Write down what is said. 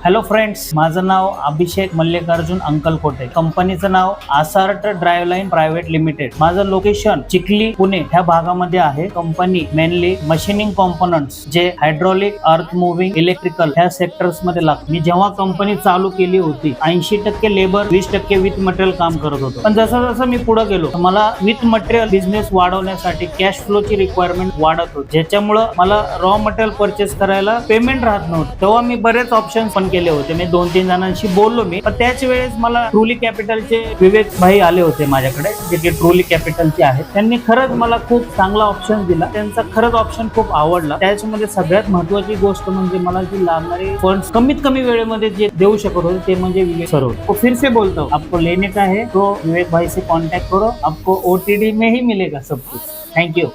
Hello friends, माझं नाव अभिषेक मल्लिकार्जुन अंकलकोटे. कंपनीचं नाव आसार्ट ड्राईव्हलाईन private limited. माझं लोकेशन चिखली पुणे ह्या भागामध्ये आहे. कंपनी मेनली मशीनिंग कॉम्पोनंट्स जे हायड्रॉलिक, अर्थ मुव्हिंग, इलेक्ट्रिकल ह्या सेक्टर्स मध्ये लागतात. मी जेव्हा कंपनी चालू केली होती 80% लेबर 20% विथ मटेरियल काम करत होतो. पण जसं जसं मी पुढे गेलो मला विथ मटेरियल बिझनेस वाढवण्यासाठी कॅश फ्लोची रिक्वायरमेंट वाढत होती, ज्याच्यामुळे मला रॉ मटेरियल परचेस करायला पेमेंट राहत नव्हतं. तेव्हा मी बरेच ऑप्शन पण केले होते. मी 2-3 जणांशी बोललो मी, पण त्याच वेळेस मला ट्रुली कॅपिटलचे विवेक भाई आले होते माझ्याकडे, जे की ट्रुली कॅपिटलचे आहेत. त्यांनी खरंच मला खूप चांगला ऑप्शन दिला. त्यांचा खरंच ऑप्शन खूप आवडला. त्याच्यामध्ये सगळ्यात महत्त्वाची गोष्ट म्हणजे मला जी लागणारी फंड्स कमीत कमी वेळेमध्ये जे देऊ शकत होते ते म्हणजे विवेक सर होते. तो फिर से बोलता हूं, आपको लेने का है तो विवेक भाई से कांटेक्ट करो, आपको OTD में ही मिलेगा सब कुछ. Thank you.